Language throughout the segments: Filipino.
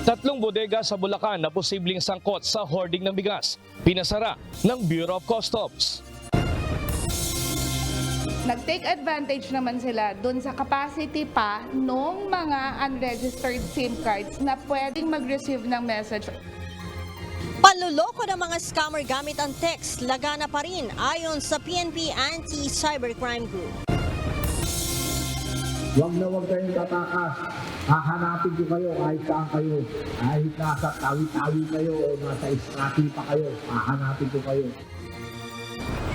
Tatlong bodega sa Bulacan na posibleng sangkot sa hoarding ng bigas, pinasara ng Bureau of Customs. Nag-take advantage naman sila dun sa capacity pa nung mga unregistered SIM cards na pwedeng mag-receive ng message. Panluloko ng mga scammer gamit ang text, lagana pa rin ayon sa PNP Anti-Cybercrime Group. Huwag na huwag kayong tatakas. Hahanapin ko kayo kahit saan kayo. Kahit nasa tawi-tawi kayo o nasa istrati pa kayo. Hahanapin ko kayo.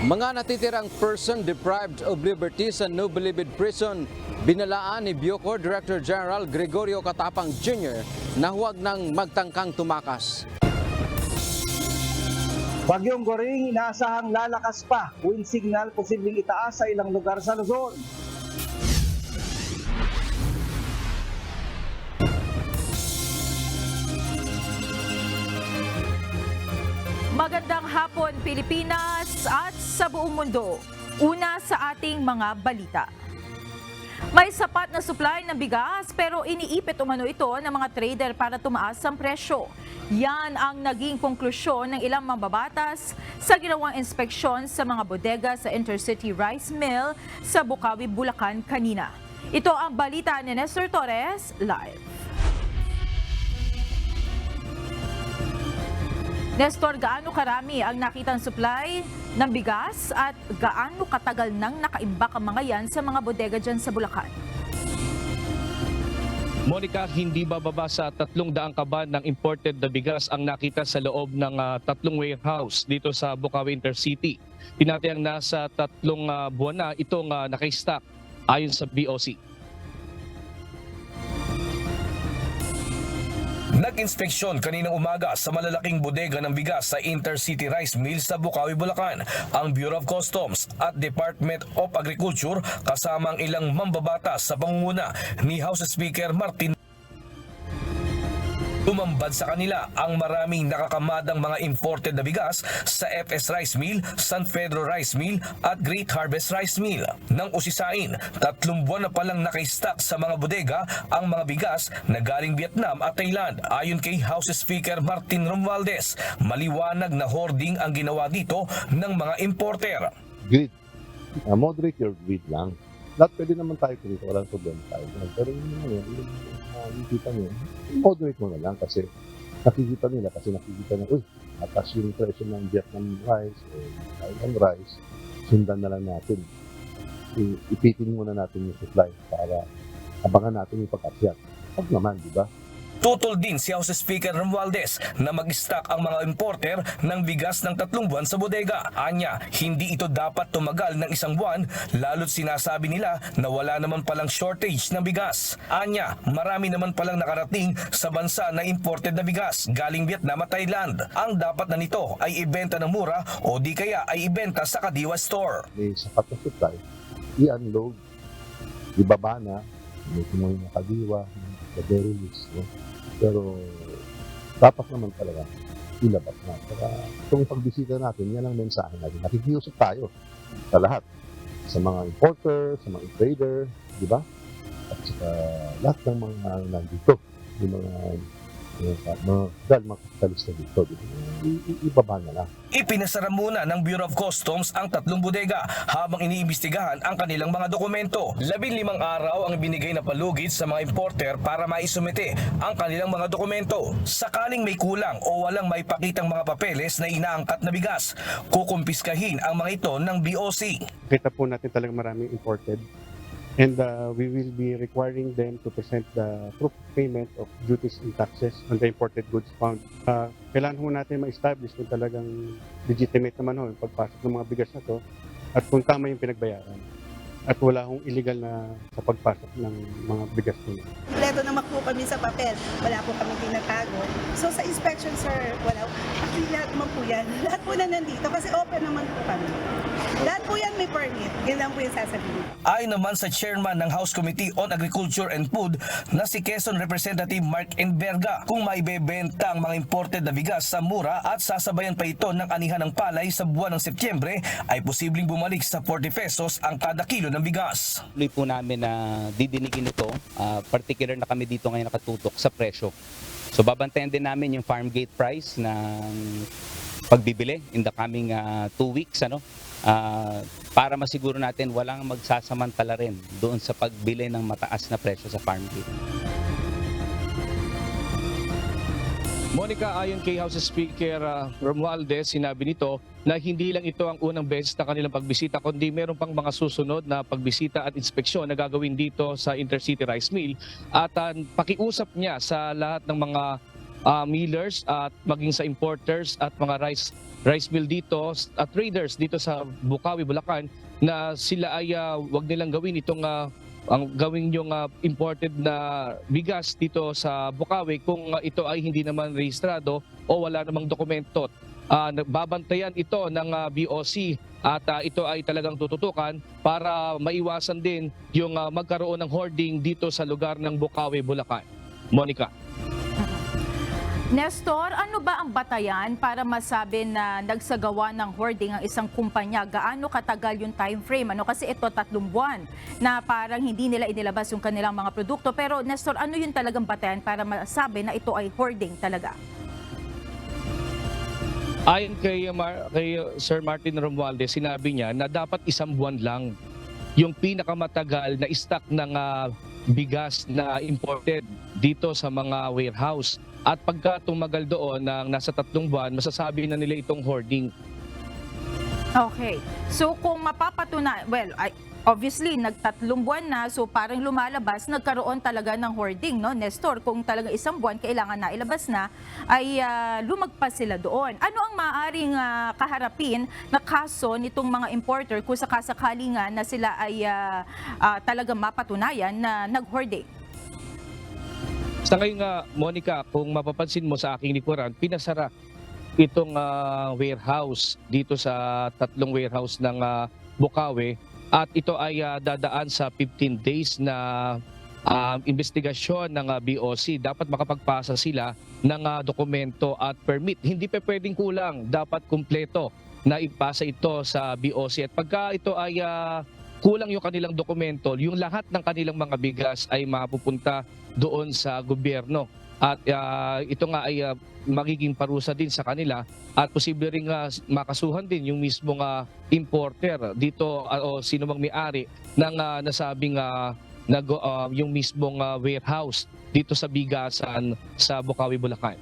Mga natitirang person deprived of liberty sa Nubilibid Prison, binalaan ni Bucor Director General Gregorio Catapang Jr. na huwag nang magtangkang tumakas. Bagyong Goring inaasahang lalakas pa. Wind signal posibleng itaas sa ilang lugar sa Luzon. Magandang hapon Pilipinas at sa buong mundo. Una sa ating mga balita. May sapat na supply ng bigas pero iniipit umano ito ng mga trader para tumaas ang presyo. Yan ang naging konklusyon ng ilang mambabatas sa ginawang inspeksyon sa mga bodega sa Intercity Rice Mill sa Bukawi, Bulacan kanina. Ito ang balita ni Nestor Torres, live. Nestor, gaano karami ang nakitang supply ng bigas at gaano katagal nang nakaimbak ang mga yan sa mga bodega dyan sa Bulacan? Monica, hindi bababa sa 300 kaban ng imported na bigas ang nakita sa loob ng tatlong warehouse dito sa Bukawi Intercity. Tinatayang nasa 3 buwan na itong naka-stock ayon sa BOC. Nag-inspeksyon kaninang umaga sa malalaking bodega ng bigas sa Intercity Rice Mill sa Bukawi, Bulacan ang Bureau of Customs at Department of Agriculture kasama ang ilang mambabatas sa pangunguna ni House Speaker Martin. Tumambad sa kanila ang maraming nakakamadang mga imported na bigas sa FS Rice Mill, San Pedro Rice Mill at Great Harvest Rice Mill. Nang usisain, 3 buwan na palang naka-stock sa mga bodega ang mga bigas na galing Vietnam at Thailand. Ayon kay House Speaker Martin Romualdez, maliwanag na hoarding ang ginawa dito ng mga importer. Greed. Moderate your greed lang. Lahat pwede naman tayo dito, walang problema tayo. Pero yun naman yun, nakikita nyo, moderate mo na lang kasi nakikita nila, uy, atas yung presyo ng Vietnam rice o Thailand rice, sundan na lang natin. Ipitin muna natin yung supply para abangan natin yung pag-akyat. Pag naman, di ba? Tutol din si House Speaker Romualdez na mag-stock ang mga importer ng bigas ng 3 buwan sa bodega. Anya, hindi ito dapat tumagal ng 1 buwan lalo't sinasabi nila na wala naman palang shortage ng bigas. Anya, marami naman palang nakarating sa bansa na imported na bigas galing Vietnam at Thailand. Ang dapat na nito ay ibenta ng mura o di kaya ay ibenta sa Kadiwa Store. May sapat na supply, i-unload, ibaba na, may tumuhin na Kadiwa, the very least, no? Pero dapat naman talaga ilabas na. Para kung pagbisita natin, yan ang mensahe natin. Nakikiusap tayo sa lahat. Sa mga importer, sa mga trader, di ba? At sa lahat ng mga nandito. Yung mga kapitalista dito. Ibaba na lang. Ipinasara muna ng Bureau of Customs ang 3 bodega habang iniimbestigahan ang kanilang mga dokumento. 15 araw ang ibinigay na palugit sa mga importer para maisumite ang kanilang mga dokumento. Sakaling may kulang o walang maipakitang mga papeles na inaangkat na bigas, kukumpiskahin ang mga ito ng BOC. Kita po natin talagang maraming imported. And we will be requiring them to present the proof of payment of duties and taxes on the imported goods found. Kailangan po natin ma-establish kung talagang legitimate naman ho yung pagpasok ng mga bigas na to at kung tama yung pinagbayaran. At wala hong illegal na sa pagpasok ng mga bigas po. Kompleto naman po kami sa papel. Wala po kami tinatago. So sa inspection, sir, wala. Actually, lahat naman po yan. Lahat po na nandito kasi open naman po kami. Lahat po yan may permit. Yan lang po yung sasabihin. Ayon naman sa chairman ng House Committee on Agriculture and Food na si Quezon Representative Mark Enverga, kung maibebenta ang mga imported na bigas sa mura at sasabayan pa ito ng anihan ng palay sa buwan ng Setyembre, ay posibleng bumalik sa 40 pesos ang kada kilo ng bigas. Tuloy po namin na didinigin ito, particular na kami dito ngayon nakatutok sa presyo. So babantayan din namin yung farm gate price ng pagbibili in the coming 2 weeks, para masiguro natin walang magsasamantala rin doon sa pagbili ng mataas na presyo sa farm gate. Monica, ayon kay House Speaker Romualdez, sinabi nito na hindi lang ito ang unang beses na kanilang pagbisita, kundi meron pang mga susunod na pagbisita at inspeksyon na gagawin dito sa Intercity Rice Mill. At pakiusap niya sa lahat ng mga millers at maging sa importers at mga rice mill dito at traders dito sa Bukawi, Bulacan, na sila ay wag nilang gawin itong ang gawin yung imported na bigas dito sa Bukawi kung ito ay hindi naman rehistrado o wala namang dokumento. Babantayan ito ng BOC at ito ay talagang tututukan para maiwasan din yung magkaroon ng hoarding dito sa lugar ng Bukawi, Bulacan. Monica. Nestor, ano ba ang batayan para masabi na nagsagawa ng hoarding ang isang kumpanya? Gaano katagal yung time frame? Kasi ito 3 buwan na parang hindi nila inilabas yung kanilang mga produkto. Pero Nestor, ano yung talagang batayan para masabi na ito ay hoarding talaga? Ayon kay Sir Martin Romualdez, sinabi niya na dapat 1 buwan lang yung pinakamatagal na stock ng bigas na imported dito sa mga warehouse. At pagka tumagal doon ng nasa 3 buwan, masasabi na nila itong hoarding. Okay. So kung mapapatunayan, obviously nag-3 buwan na, so parang lumalabas, nagkaroon talaga ng hoarding, no, Nestor? Kung talaga 1 buwan kailangan na ilabas na, ay lumagpas sila doon. Ano ang maaaring kaharapin na kaso nitong mga importer kung sakasakali nga na sila ay talaga mapatunayan na nag-hoarding? Sa ngayon nga, Monica, kung mapapansin mo sa aking likuran, pinasara itong warehouse dito sa 3 warehouse ng Bukawi at ito ay dadaan sa 15 days na investigasyon ng BOC. Dapat makapagpasa sila ng dokumento at permit. Hindi pa pwedeng kulang, dapat kumpleto na ipasa ito sa BOC. At pagka ito ay kulang yung kanilang dokumento, yung lahat ng kanilang mga bigas ay mapupunta doon sa gobyerno. At ito nga ay magiging parusa din sa kanila at posible rin makasuhan din yung mismong importer dito o sino mang may-ari ng nasabing yung mismong warehouse dito sa bigasan sa Bukawi, Bulacan.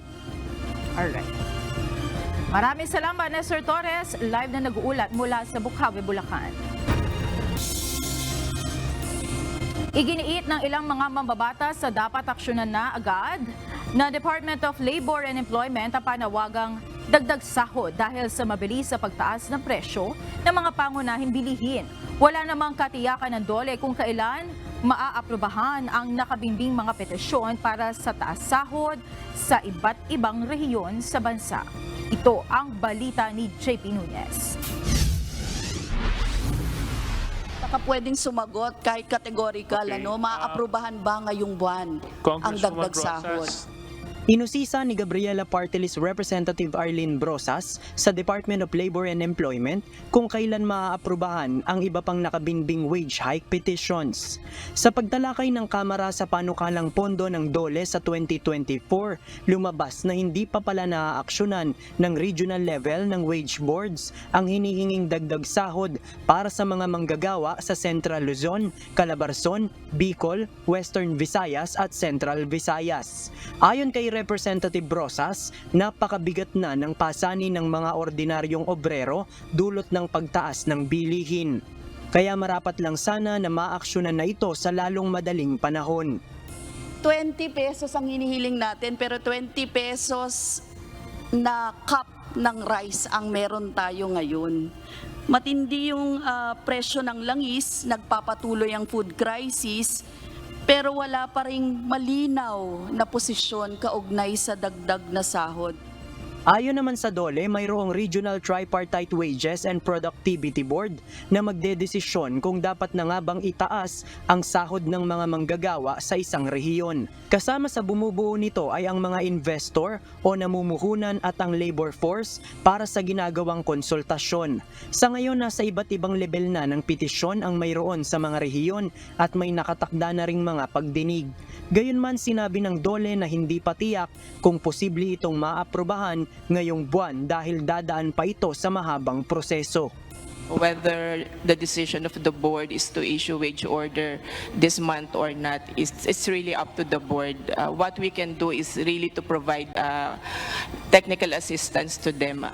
Alright. Maraming salamat, Nestor Torres, live na nag-uulat mula sa Bukawi, Bulacan. Iginiit ng ilang mga mambabatas sa dapat aksyonan na agad na Department of Labor and Employment ang panawagang dagdag sahod dahil sa mabilis sa pagtaas ng presyo ng mga pangunahing bilihin. Wala namang katiyakan ng DOLE kung kailan maaaprubahan ang nakabimbing mga petisyon para sa taas sahod sa iba't ibang rehiyon sa bansa. Ito ang balita ni JP Nunez. Pwedeng sumagot kahit categorical, maaaprubahan ba ngayong buwan ang dagdag sahod? Inusisa ni Gabriela Partelis Representative Arlene Brosas sa Department of Labor and Employment kung kailan maaaprubahan ang iba pang nakabinbing wage hike petitions. Sa pagtalakay ng Kamara sa panukalang pondo ng DOLE sa 2024, lumabas na hindi pa pala naaaksyonan ng regional level ng wage boards ang hinihinging dagdag sahod para sa mga manggagawa sa Central Luzon, Calabarzon, Bicol, Western Visayas at Central Visayas. Ayon kay Representative Brosas, napakabigat na ng pasanin ng mga ordinaryong obrero dulot ng pagtaas ng bilihin. Kaya marapat lang sana na maaksyonan na ito sa lalong madaling panahon. 20 pesos ang hinihiling natin pero 20 pesos na cup ng rice ang meron tayo ngayon. Matindi yung presyo ng langis, nagpapatuloy ang food crisis, pero wala pa ring malinaw na posisyon kaugnay sa dagdag na sahod. Ayon naman sa DOLE, mayroong Regional Tripartite Wages and Productivity Board na magdedesisyon kung dapat na nga bang itaas ang sahod ng mga manggagawa sa isang rehiyon. Kasama sa bumubuo nito ay ang mga investor o namumuhunan at ang labor force para sa ginagawang konsultasyon. Sa ngayon, nasa iba't ibang level na ng petisyon ang mayroon sa mga rehiyon at may nakatakda na ring mga pagdinig. Gayunman, sinabi ng DOLE na hindi pa tiyak kung posible itong maaprubahan ngayong buwan dahil dadaan pa ito sa mahabang proseso. Whether the decision of the board is to issue wage order this month or not, it's really up to the board. What we can do is really to provide technical assistance to them.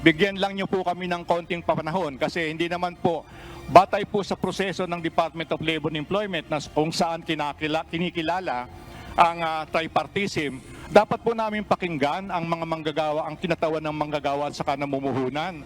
Bigyan lang niyo po kami ng konting panahon kasi hindi naman po batay po sa proseso ng Department of Labor and Employment na kung saan kinikilala ang tripartism, dapat po namin pakinggan ang mga manggagawa, ang kinatawan ng manggagawa at saka namumuhunan.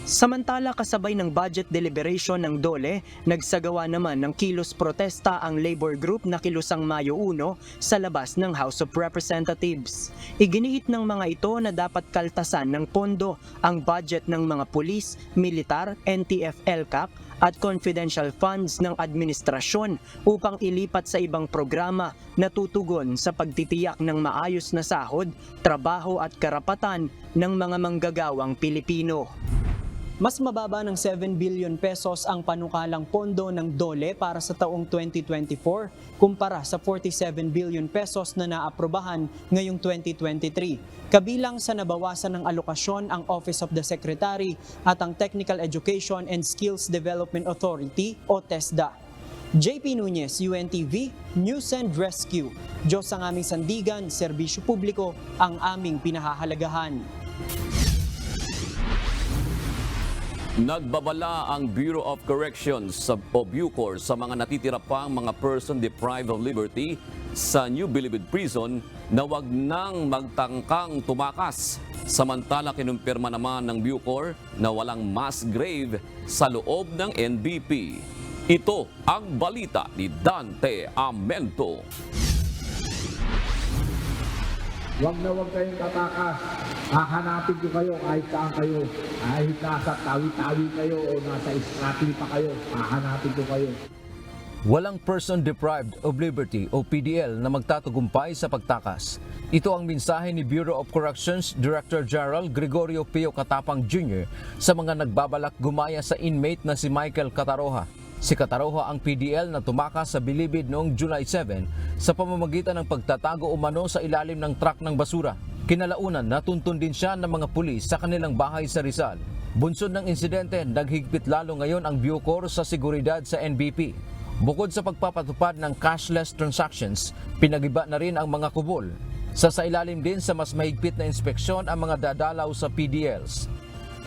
Samantala, kasabay ng budget deliberation ng DOLE, nagsagawa naman ng kilos protesta ang labor group na kilusang Mayo 1 sa labas ng House of Representatives. Iginiit ng mga ito na dapat kaltasan ng pondo ang budget ng mga pulis, militar, NTF-ELCAC at confidential funds ng administrasyon upang ilipat sa ibang programa na tutugon sa pagtitiyak ng maayos na sahod, trabaho at karapatan ng mga manggagawang Pilipino. Mas mababa ng 7 billion pesos ang panukalang pondo ng DOLE para sa taong 2024 kumpara sa 47 billion pesos na naaprubahan ngayong 2023. Kabilang sa nabawasan ng alokasyon ang Office of the Secretary at ang Technical Education and Skills Development Authority o TESDA. JP Nunez, UNTV, News and Rescue. Diyos ang aming sandigan, serbisyo publiko ang aming pinahahalagahan. Nagbabala ang Bureau of Corrections o Bucor sa mga natitira pang mga person deprived of liberty sa New Bilibid Prison na wag nang magtangkang tumakas. Samantala, kinumpirma naman ng Bucor na walang mass grave sa loob ng NBP. Ito ang balita ni Dante Amento. Huwag na huwag kayong tatakas. Hahanapin ko kayo kahit saan kayo. Kahit nasa tawi-tawi kayo o nasa istrati pa kayo. Hahanapin ko kayo. Walang person deprived of liberty o PDL na magtatagumpay sa pagtakas. Ito ang mensahe ni Bureau of Corrections Director General Gregorio Pio Katapang Jr. sa mga nagbabalak gumaya sa inmate na si Michael Cataroha. Si Cataroha ang PDL na tumakas sa Bilibid noong July 7 sa pamamagitan ng pagtatago umano sa ilalim ng truck ng basura. Kinalaunan, natuntun din siya ng mga pulis sa kanilang bahay sa Rizal. Bunsod ng insidente, naghigpit lalo ngayon ang Bucor sa seguridad sa NBP. Bukod sa pagpapatupad ng cashless transactions, pinagiba na rin ang mga kubol. Sasailalim din sa mas mahigpit na inspeksyon ang mga dadalaw sa PDLs.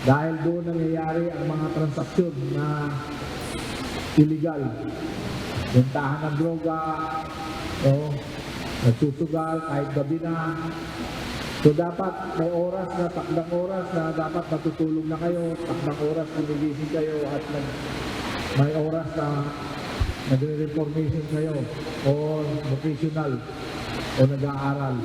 Dahil doon nangyayari ang mga transaksyon na illegal. Bentahan ng droga, o nagsusugal kahit gabi na. So dapat may oras na, takdang oras na dapat matutulog na kayo, takdang oras na nagising kayo at may oras na nagre-reformation kayo o vocational o nag-aaral.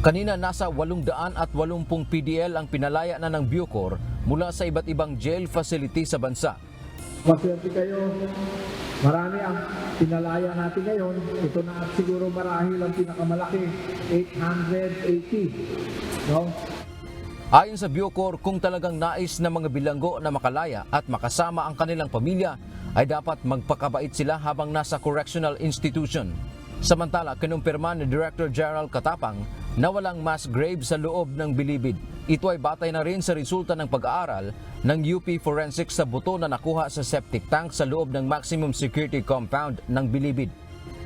Kanina nasa 880 PDL ang pinalaya na ng Bucor mula sa iba't ibang jail facility sa bansa. Maswerte kayo. Marami ang pinalaya natin ngayon. Ito na at siguro marahil ang pinakamalaki, 880. No? Ayon sa Bucor, kung talagang nais ng mga bilanggo na makalaya at makasama ang kanilang pamilya, ay dapat magpakabait sila habang nasa correctional institution. Samantala, kinumpirma ni Director General Katapang na walang mass grave sa loob ng Bilibid. Ito ay batay na rin sa resulta ng pag-aaral ng UP Forensics sa buto na nakuha sa septic tank sa loob ng maximum security compound ng Bilibid.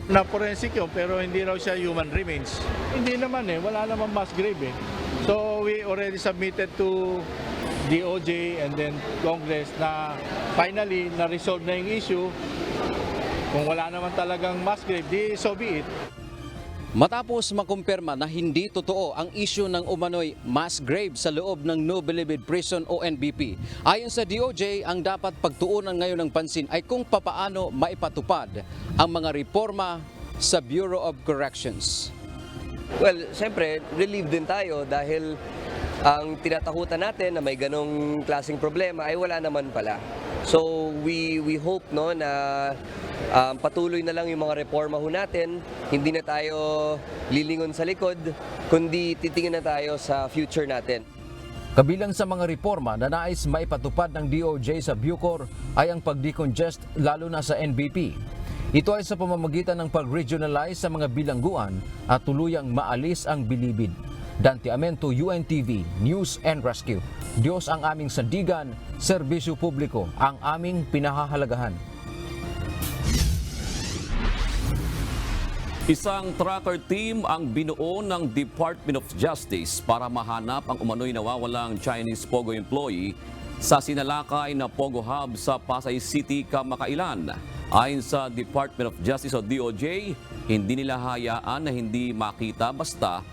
Na forensic yun pero hindi raw siya human remains. Hindi naman wala naman mass grave So we already submitted to DOJ and then Congress na finally na-resolve na yung issue. Kung wala naman talagang mass grave, di so be it. Matapos makumpirma na hindi totoo ang isyu ng umano'y mass grave sa loob ng New Bilibid Prison o NBP, ayon sa DOJ, ang dapat pagtuunan ngayon ng pansin ay kung papaano maipatupad ang mga reforma sa Bureau of Corrections. Well, siyempre, relieved din tayo dahil ang tinatakutan natin na may ganong klaseng problema ay wala naman pala. So we hope no na patuloy na lang yung mga reforma ho natin, hindi na tayo lilingon sa likod, kundi titingin na tayo sa future natin. Kabilang sa mga reforma na nais maipatupad ng DOJ sa Bucor ay ang pag-decongest lalo na sa NBP. Ito ay sa pamamagitan ng pag-regionalize sa mga bilangguan at tuluyang maalis ang bilibid. Dante Amento, UNTV, News and Rescue. Diyos ang aming sandigan, serbisyo publiko ang aming pinahahalagahan. Isang tracker team ang binuo ng Department of Justice para mahanap ang umano'y nawawalang Chinese Pogo employee sa sinalakay na Pogo Hub sa Pasay City, Kamakailan. Ayon sa Department of Justice o DOJ, hindi nila hayaan na hindi makita basta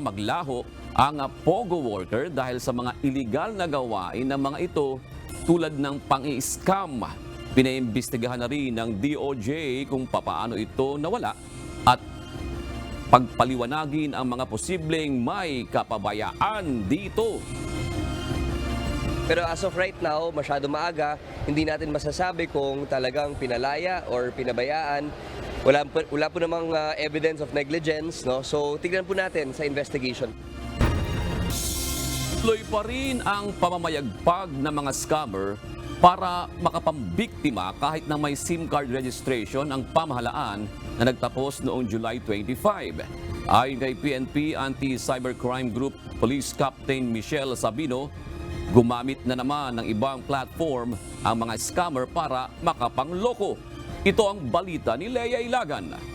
maglaho ang Pogo worker dahil sa mga illegal na gawain ng mga ito tulad ng pang-i-scam. Pinaimbestigahan na rin ng DOJ kung papaano ito nawala at pagpaliwanagin ang mga posibleng may kapabayaan dito. Pero as of right now, masyado maaga, hindi natin masasabi kung talagang pinalaya or pinabayaan. Wala po namang evidence of negligence, no? So tignan po natin sa investigation. Tuloy pa rin ang pamamayagpag ng mga scammer para makapambiktima kahit na may SIM card registration ang pamahalaan na nagtapos noong July 25. Ayon kay PNP Anti-Cybercrime Group Police Captain Michelle Sabino, gumamit na naman ng ibang platform ang mga scammer para makapangloko. Ito ang balita ni Lea Ilagan.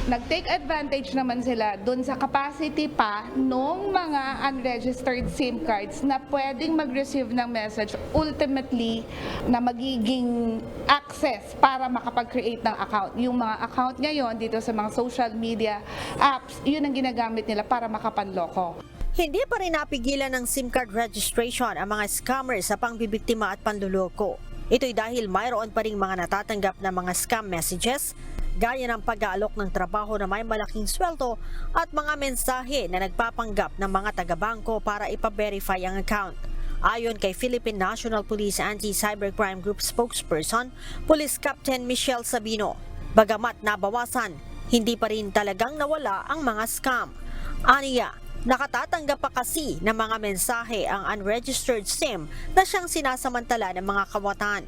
Nag-take advantage naman sila dun sa capacity pa nung mga unregistered SIM cards na pwedeng mag-receive ng message ultimately na magiging access para makapag-create ng account. Yung mga account ngayon dito sa mga social media apps, yun ang ginagamit nila para makapanloko. Hindi pa rin napigilan ng SIM card registration ang mga scammers sa pangbibiktima at panluloko. Ito'y dahil mayroon pa ring mga natatanggap na mga scam messages, gaya ng pag-aalok ng trabaho na may malaking sweldo at mga mensahe na nagpapanggap ng mga taga-bangko para ipa-verify ang account. Ayon kay Philippine National Police Anti-Cybercrime Group spokesperson, Police Captain Michelle Sabino, bagamat nabawasan, hindi pa rin talagang nawala ang mga scam. Aniya, nakatatanggap pa kasi ng mga mensahe ang unregistered SIM na siyang sinasamantala ng mga kawatan.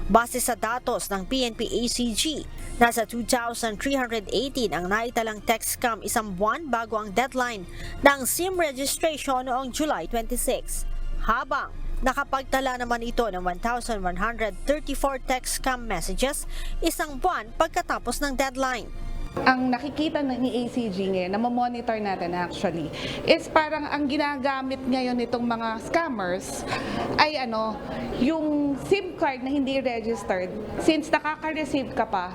Base sa datos ng PNP ACG, nasa 2,318 ang naitalang text scam isang buwan bago ang deadline ng SIM registration noong July 26. Habang nakapagtala naman ito ng 1,134 text scam messages isang buwan pagkatapos ng deadline. Ang nakikita ng ACG ngayon, na monitor natin actually, is parang ang ginagamit ngayon nitong mga scammers ay yung SIM card na hindi registered, since nakaka-receive ka pa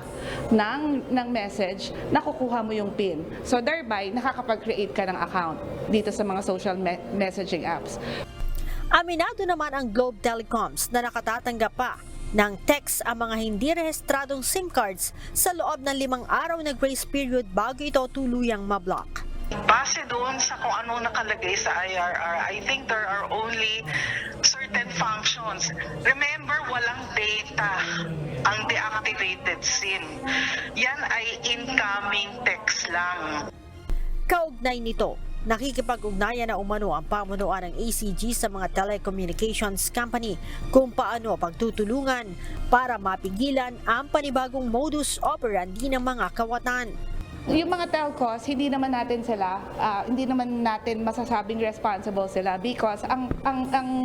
ng message, nakukuha mo yung PIN. So thereby, nakakapag-create ka ng account dito sa mga social messaging apps. Aminado naman ang Globe Telecoms na nakatatanggap pa ng text ang mga hindi rehistradong SIM cards sa loob ng 5 araw na grace period bago ito tuluyang mablock. Base doon sa kung anong nakalagay sa IRR, I think there are only certain functions. Remember, walang data ang deactivated SIM. Yan ay incoming text lang. Kaugnay nito, nakikipag-ugnayan na umano ang pamunuan ng ACG sa mga telecommunications company kung paano pagtutulungan para mapigilan ang panibagong modus operandi ng mga kawatan. Yung mga telcos, hindi naman natin masasabing responsible sila because ang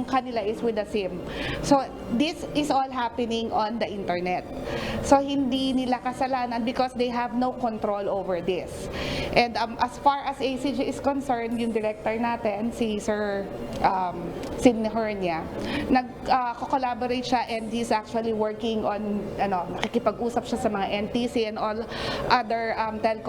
kanila is with the SIM. So this is all happening on the internet. So hindi nila kasalanan because they have no control over this. And as far as ACG is concerned, yung director natin, si Sir Sidney Hernia, nag-collaborate siya and he's actually working on, nakikipag-usap siya sa mga NTC and all other telcos.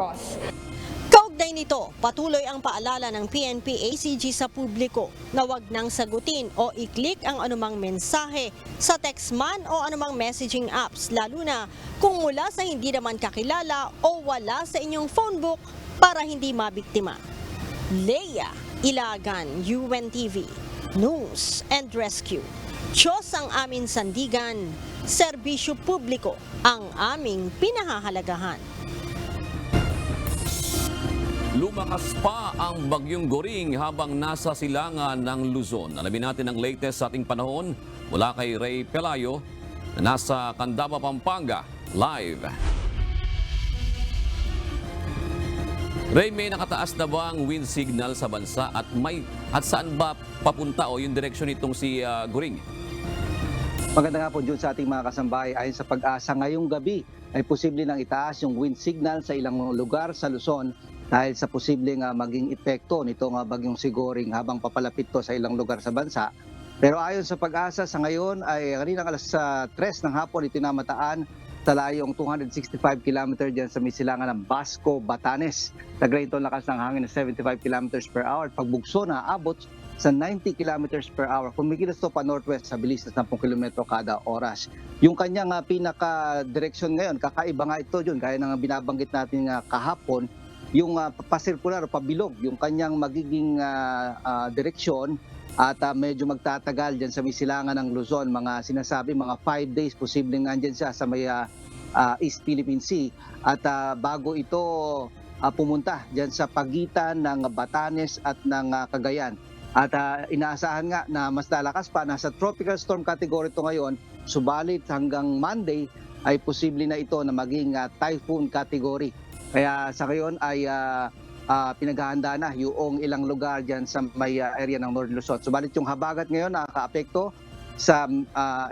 Kaugnay Kaugnay nito, patuloy ang paalala ng PNP-ACG sa publiko na wag nang sagutin o i-click ang anumang mensahe sa text man o anumang messaging apps, lalo na kung mula sa hindi naman kakilala o wala sa inyong phone book para hindi mabiktima. Leia Ilagan, UNTV, News and Rescue. Diyos ang aming sandigan, serbisyo publiko ang aming pinahahalagahan. Lumakas pa ang bagyong Goring habang nasa silangan ng Luzon. Alamin natin ang latest sa ating panahon mula kay Ray Pelayo na nasa Candaba, Pampanga. Live. Ray, may nakataas na ba ang wind signal sa bansa at saan ba papunta o yung direksyon nitong si Goring? Maganda nga po dyan sa ating mga kasambahay. Ayon sa Pag-asa, ngayong gabi ay posible nang itaas yung wind signal sa ilang lugar sa Luzon dahil sa posibleng maging epekto nitong bagyong si Goring habang papalapit to sa ilang lugar sa bansa. Pero ayon sa Pag-asa, sa ngayon ay kaninang alas 3 ng hapon itinamataan sa layong 265 km dyan sa misilangan ng Basco, Batanes. Taglay ito lakas ng hangin na 75 km per hour. Pagbugso na abot sa 90 km per hour. Kumikilos to pa northwest sa bilis na 10 km kada oras. Yung kanyang pinaka-direksyon ngayon, kakaiba nga ito yun, gaya ng binabanggit natin kahapon, yung pasirkular o pabilog, yung kanyang magiging direksyon at medyo magtatagal dyan sa misilangan ng Luzon. Mga sinasabi, mga 5 days, posibleng nandyan siya sa may East Philippine Sea. At bago ito pumunta dyan sa pagitan ng Batanes at ng Cagayan. At inaasahan nga na mas lalakas pa, nasa tropical storm category ito ngayon, subalit hanggang Monday ay posible na ito na maging typhoon category. Kaya sa ngayon ay pinaghahanda na yung ilang lugar dyan sa may area ng North Luzon. Subalit yung habagat ngayon nakaka-apekto sa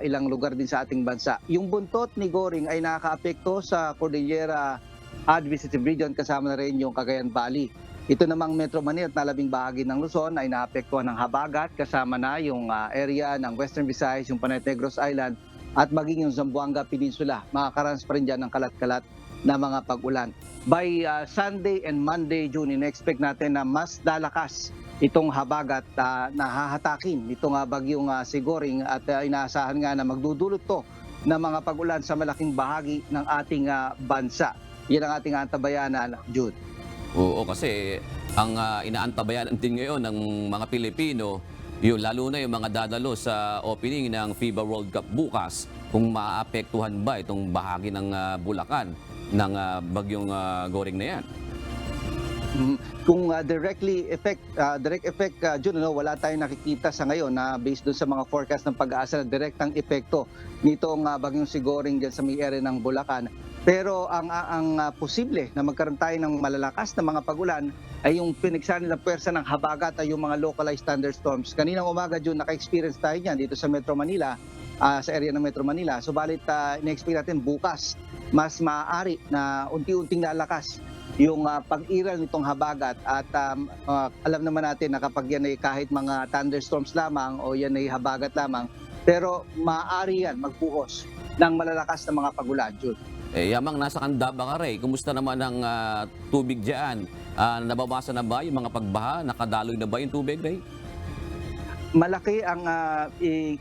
ilang lugar din sa ating bansa. Yung buntot ni Goring ay nakaka-apekto sa Cordillera Administrative Region, kasama na rin yung Cagayan Valley. Ito namang Metro Manila at nalabing bahagi ng Luzon ay naapektuhan ng habagat, kasama na yung area ng Western Visayas, yung Panay Negros Island at maging yung Zamboanga Peninsula. Makakaranas pa rin dyan ng kalat-kalat na mga pag-ulan. By Sunday and Monday, June, in-expect natin na mas lalakas itong habagat na hahatakin itong bagyong si Goring at inaasahan nga na magdudulot to ng mga pag-ulan sa malaking bahagi ng ating bansa. Yan ang ating antabayanan, Jude. Oo, kasi ang inaantabayan din ngayon ng mga Pilipino, yun, lalo na yung mga dadalo sa opening ng FIBA World Cup bukas, kung maapektuhan ba itong bahagi ng Bulacan ng bagyong Goring na yan. Kung direct effect, June, wala tayong nakikita sa ngayon na based doon sa mga forecast ng Pag-asa na direktang epekto nitong bagyong si Goring dyan sa may area ng Bulacan. Pero ang posible na magkaroon tayo ng malalakas na mga pag-ulan ay yung pinagsanin ng pwersa ng habagat ay yung mga localized thunderstorms. Kaninang umaga, June, naka-experience tayo niyan dito sa Metro Manila, sa area ng Metro Manila. Subalit, in-expect natin bukas, mas maaari na unti-unting lalakas yung pag-iral nitong habagat at alam naman natin na kapag yan ay kahit mga thunderstorms lamang o yan ay habagat lamang, pero maaari yan magbuhos ng malalakas na mga pag-ulan, Jude. Yamang nasa Candaba ka, Ray. Kumusta naman ang tubig dyan? Nababasa na ba yung mga pagbaha? Nakadaloy na ba yung tubig, Ray? Malaki ang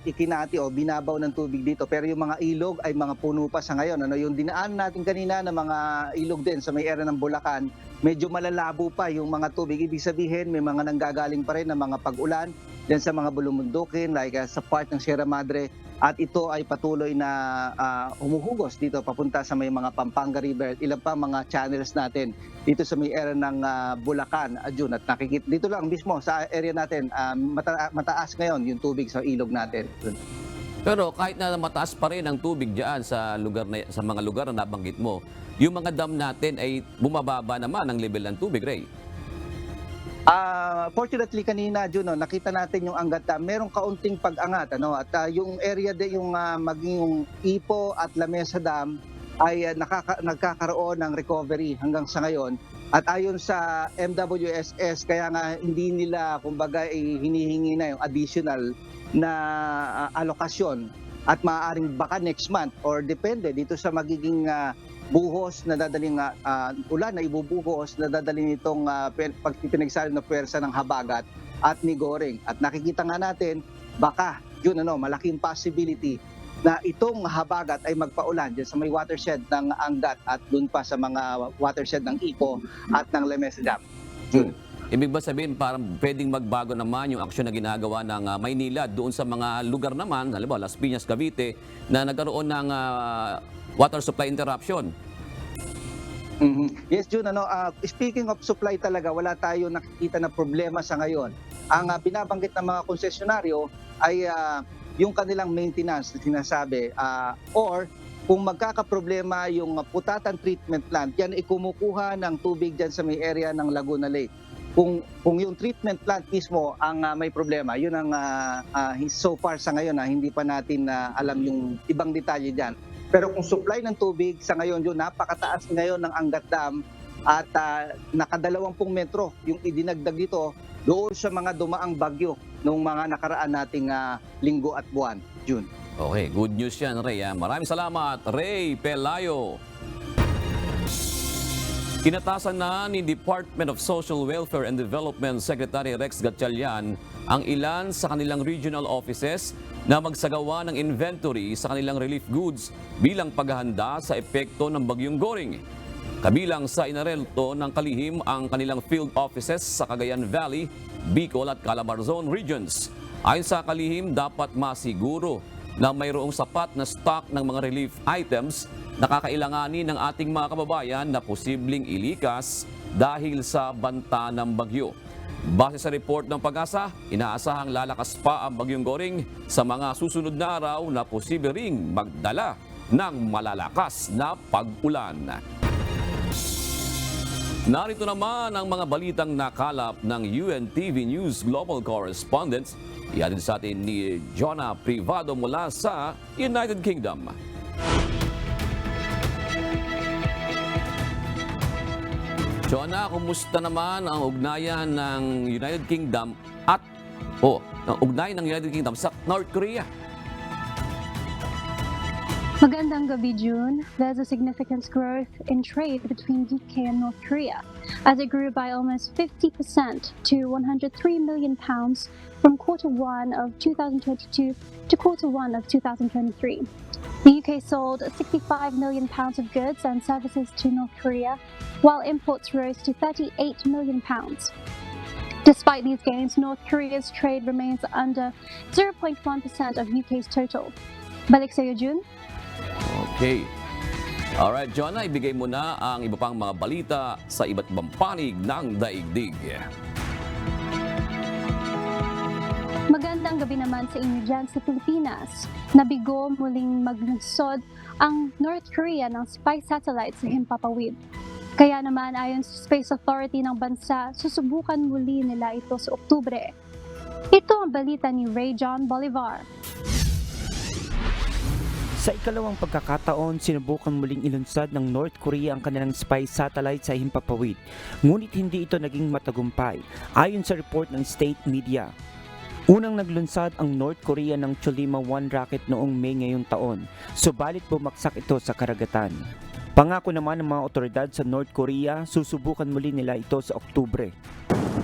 ikinati o binabaw ng tubig dito, pero yung mga ilog ay mga puno pa sa ngayon. Yung dinaan natin kanina na mga ilog din sa may area ng Bulacan, medyo malalabo pa yung mga tubig. Ibig sabihin may mga nanggagaling pa rin na mga pag-ulan dyan sa mga bulumundukin like sa part ng Sierra Madre, at ito ay patuloy na humuhugos dito papunta sa may mga Pampanga River at ilang pa mga channels natin dito sa may area ng Bulacan, June. At nakikita dito lang mismo sa area natin, mataas ngayon yung tubig sa ilog natin. Pero kahit na mataas pa rin ang tubig diyan sa mga lugar na nabanggit mo, yung mga dam natin ay bumababa naman ang level ng tubig, Ray. Fortunately kanina, Juno, nakita natin yung Angat Dam, merong kaunting pag-angat, at yung area din yung maging yung Ipo at Lamesa Dam ay nagkakaroon ng recovery hanggang sa ngayon. At ayon sa MWSS, kaya nga hindi nila kumbaga hinihingi na yung additional na alokasyon at maaaring baka next month or depende dito sa magiging buhos na dadaling ulan na ibubuhos na dadaling itong pag pinagsabi na pwersa ng habagat at ni Goring. At nakikita nga natin, baka yun malaking possibility na itong habagat ay magpaulan dyan sa may watershed ng Angat at dun pa sa mga watershed ng Ipo at ng Lemesa Dam. Ibig ba sabihin parang pwedeng magbago naman yung aksyon na ginagawa ng Maynila doon sa mga lugar naman, halimbawa Las Piñas, Cavite, na nagkaroon ng water supply interruption? Yes, Jun, speaking of supply talaga, wala tayo nakikita na problema sa ngayon. Ang binabanggit ng mga konsesyonaryo ay yung kanilang maintenance na sinasabi or kung magkakaproblema yung Putatan Treatment Plant, yan ikumukuha ng tubig dyan sa may area ng Laguna Lake. Kung yung treatment plant mismo ang may problema, yun ang so far sa ngayon hindi pa natin alam yung ibang detalye dyan. Pero kung supply ng tubig sa ngayon yun, napakataas ngayon ng Angat Dam at naka-20 metro yung idinagdag dito doon sa mga dumaang bagyo noong mga nakaraan nating linggo at buwan, June. Okay, good news yan, Ray. Maraming salamat, Ray Pelayo. Kinatasan na ni Department of Social Welfare and Development Secretary Rex Gatchalian ang ilan sa kanilang regional offices na magsagawa ng inventory sa kanilang relief goods bilang paghahanda sa epekto ng Bagyong Goring. Kabilang sa inarelto ng kalihim ang kanilang field offices sa Cagayan Valley, Bicol at Calabarzon regions. Ayon sa kalihim, dapat masiguro na mayroong sapat na stock ng mga relief items na kakailanganin ng ating mga kababayan na posibleng ilikas dahil sa banta ng bagyo. Base sa report ng Pag-asa, inaasahang lalakas pa ang Bagyong Goring sa mga susunod na araw na posible ring magdala ng malalakas na pag-ulan. Narito naman ang mga balitang nakalap ng UNTV News Global Correspondents. Iyan sa atin ni Jonah Privado mula sa United Kingdom. Jonah, kumusta naman ang ugnayan ng United Kingdom at ang ugnayan ng United Kingdom sa North Korea? Magandang gabi, June. There's a significant growth in trade between UK and North Korea, as it grew by almost 50% to £103 million from Q1 of 2022 to Q1 of 2023. The UK sold £65 million of goods and services to North Korea, while imports rose to £38 million. Despite these gains, North Korea's trade remains under 0.1% of UK's total. Balik sa'yo, June. Okay. Alright, Jonah, ibigay mo na ang iba pang mga balita sa iba't ibang panig ng daigdig. Magandang gabi naman sa inyo dyan sa Pilipinas. Nabigo muling maglunsod ang North Korea ng spy satellite sa himpapawid. Kaya naman ayon sa Space Authority ng bansa, susubukan muli nila ito sa Oktubre. Ito ang balita ni Ray John Bolivar. Sa ikalawang pagkakataon, sinubukan muling ilunsad ng North Korea ang kanilang spy satellite sa himpapawid. Ngunit hindi ito naging matagumpay, ayon sa report ng state media. Unang naglunsad ang North Korea ng Cholima-1 rocket noong May ngayong taon, subalit bumagsak ito sa karagatan. Pangako naman ng mga otoridad sa North Korea, susubukan muli nila ito sa Oktubre.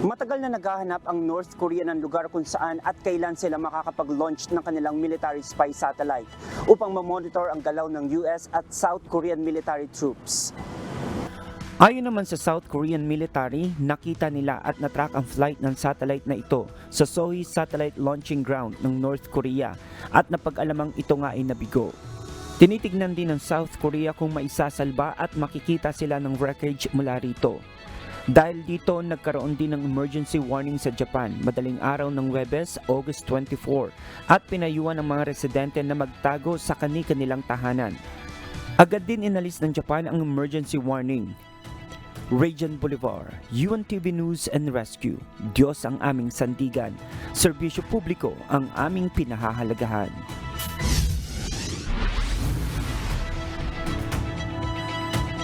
Matagal na naghahanap ang North Korea ng lugar kung saan at kailan sila makakapag-launch ng kanilang military spy satellite upang mamonitor ang galaw ng US at South Korean military troops. Ayon naman sa South Korean military, nakita nila at natrack ang flight ng satellite na ito sa Sohae Satellite Launching Ground ng North Korea at napag-alamang ito nga ay nabigo. Tinitignan din ng South Korea kung maisasalba at makikita sila ng wreckage mula rito. Dahil dito, nagkaroon din ng emergency warning sa Japan madaling araw ng Huwebes, August 24 at pinayuhan ng mga residente na magtago sa kani-kanilang tahanan. Agad din inalis ng Japan ang emergency warning. Region Bolivar, UNTV News and Rescue. Diyos ang aming sandigan. Serbisyo publiko ang aming pinahahalagahan.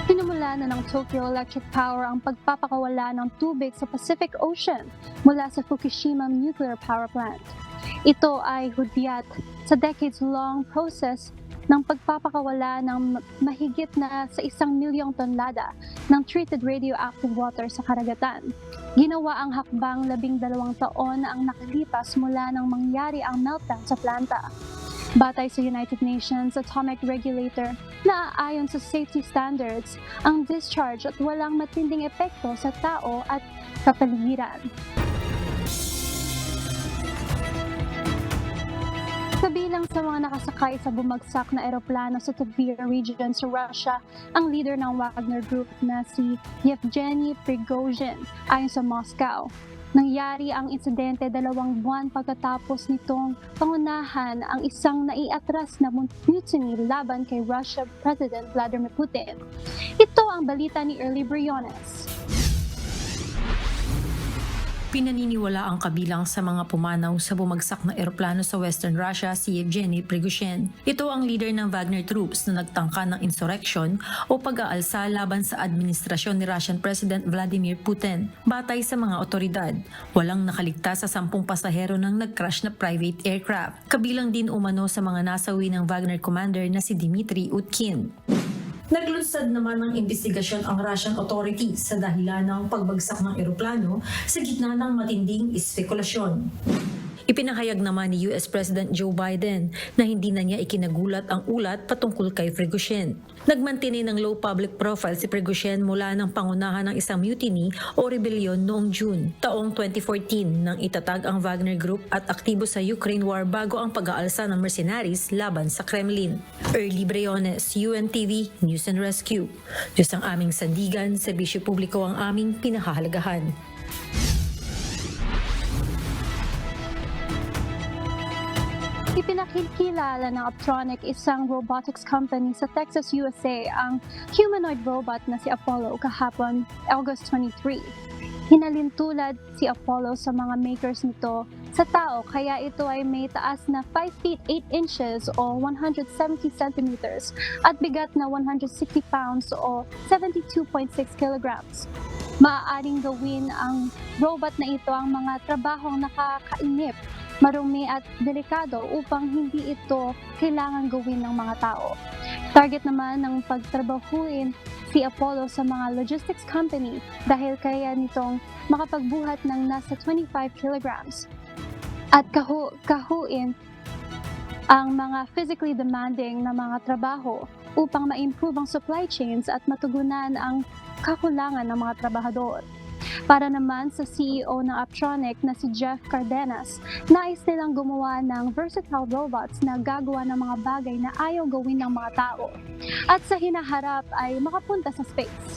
Pinumula na ng Tokyo Electric Power ang pagpapakawala ng tubig sa Pacific Ocean mula sa Fukushima Nuclear Power Plant. Ito ay hudyat sa decades-long process ng pagpapakawala ng mahigit na sa 1 milyong tonelada ng treated radioactive water sa karagatan. Ginawa ang hakbang 12 taon na ang nakalipas mula nang mangyari ang meltdown sa planta. Batay sa United Nations Atomic Regulator, naaayon sa safety standards ang discharge at walang matinding epekto sa tao at kapaligiran. Kabilang sa mga nakasakay sa bumagsak na eroplano sa Tver region sa Russia, ang leader ng Wagner Group na si Yevgeny Prigozhin ayon sa Moscow. Nangyari ang insidente 2 buwan pagkatapos nitong pangunahan ang isang naiatras na mutiny laban kay Russia President Vladimir Putin. Ito ang balita ni Early Briones. Pinaniniwala ang kabilang sa mga pumanaw sa bumagsak na eroplano sa Western Russia si Yevgeny Prigozhin. Ito ang leader ng Wagner troops na nagtangka ng insurrection o pag-aalsa laban sa administrasyon ni Russian President Vladimir Putin. Batay sa mga otoridad, walang nakaligtas sa 10 pasahero ng nag-crash na private aircraft. Kabilang din umano sa mga nasawi ng Wagner commander na si Dmitry Utkin. Naglunsad naman ng investigasyon ang Russian authorities sa dahilan ng pagbagsak ng eroplano sa gitna ng matinding espekulasyon. Ipinahayag naman ni US President Joe Biden na hindi na niya ikinagulat ang ulat patungkol kay Prigozhin. Nagmantini ng low public profile si Prigozhin mula ng pangunahan ng isang mutiny o rebellion noong June, taong 2014 nang itatag ang Wagner Group at aktibo sa Ukraine War bago ang pag-aalsa ng mercenaries laban sa Kremlin. Early Briones, UNTV, News and Rescue. Diyos ang aming sandigan, serbisyo publiko ang aming pinahahalagahan. Ipinakilala ng Aptronic, isang robotics company sa Texas, USA, ang humanoid robot na si Apollo kahapon, August 23. Hinalintulad si Apollo sa mga makers nito sa tao, kaya ito ay may taas na 5 feet 8 inches o 170 centimeters at bigat na 160 pounds o 72.6 kilograms. Maaaring gawin ang robot na ito ang mga trabahong nakakainip, marumi at delikado upang hindi ito kailangan gawin ng mga tao. Target naman ng pagtrabahuin si Apollo sa mga logistics company dahil kaya nitong makapagbuhat ng nasa 25 kilograms at kahuin ang mga physically demanding na mga trabaho upang ma-improve ang supply chains at matugunan ang kakulangan ng mga trabahador. Para naman sa CEO ng Aptronic na si Jeff Cardenas, nais nilang gumawa ng versatile robots na gagawa ng mga bagay na ayaw gawin ng mga tao at sa hinaharap ay makapunta sa space.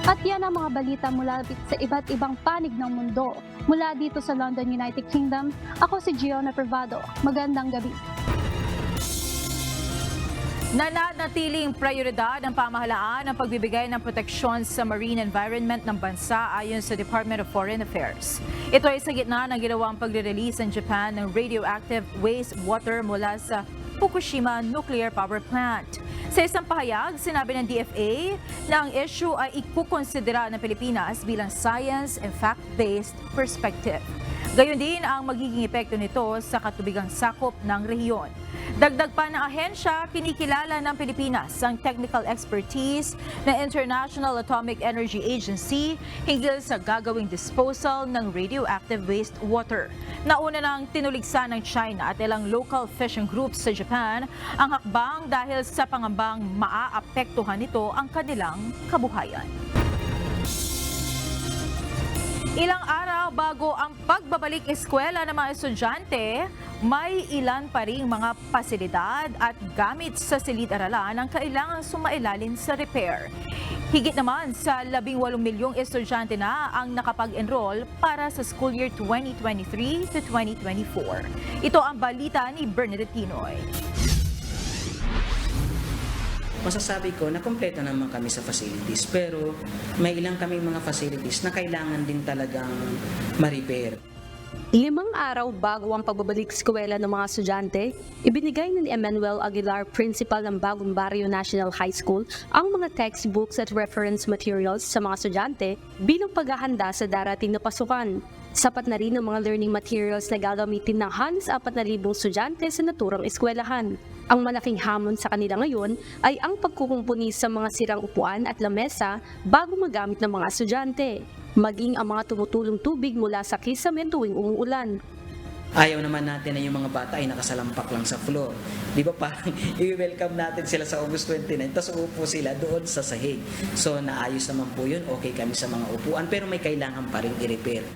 At yan ang mga balita mula sa iba't ibang panig ng mundo. Mula dito sa London, United Kingdom, ako si Giona Privado. Magandang gabi. Nananatiling prioridad ng pamahalaan ang pagbibigay ng proteksyon sa marine environment ng bansa ayon sa Department of Foreign Affairs. Ito ay sa gitna ng ginawang pagre-release ng Japan ng radioactive wastewater mula sa Fukushima Nuclear Power Plant. Sa isang pahayag, sinabi ng DFA na ang issue ay ikukonsidera ng Pilipinas bilang science and fact-based perspective. Gayon din ang magiging epekto nito sa katubigang sakop ng rehiyon. Dagdag pa ng ahensya, kinikilala ng Pilipinas ang technical expertise ng International Atomic Energy Agency hinggil sa gagawing disposal ng radioactive wastewater. Nauna nang tinuligsa ng China at ilang local fishing groups sa Japan ang hakbang dahil sa pangambang maaapektuhan nito ang kanilang kabuhayan. Ilang araw bago ang pagbabalik eskwela ng mga estudyante, may ilan pa ring mga pasilidad at gamit sa silid-aralan ang kailangang sumailalim sa repair. Higit naman sa 18 milyong estudyante na ang nakapag-enroll para sa school year 2023 to 2024. Ito ang balita ni Bernadette Tinoy. Masasabi ko na kompleto naman kami sa facilities, pero may ilang kaming mga facilities na kailangan din talagang ma-repair. 5 araw bago ang pagbabalik eskwela ng mga estudyante, ibinigay ni Emmanuel Aguilar, principal ng Bagong Barrio National High School, ang mga textbooks at reference materials sa mga estudyante bilang paghahanda sa darating na pasukan. Sapat na rin ang mga learning materials na gagamitin ng halos 4,000 estudyante sa naturang eskwelahan. Ang malaking hamon sa kanila ngayon ay ang pagkukumpuni sa mga sirang upuan at lamesa bago magamit ng mga estudyante, maging ang mga tumutulong tubig mula sa kisame tuwing umuulan. Ayaw naman natin na yung mga bata ay nakasalampak lang sa floor. Di ba parang i-welcome natin sila sa August 29, tapos uupo sila doon sa sahig. So naayos naman po yun, okay kami sa mga upuan, pero may kailangan pa rin i-repair.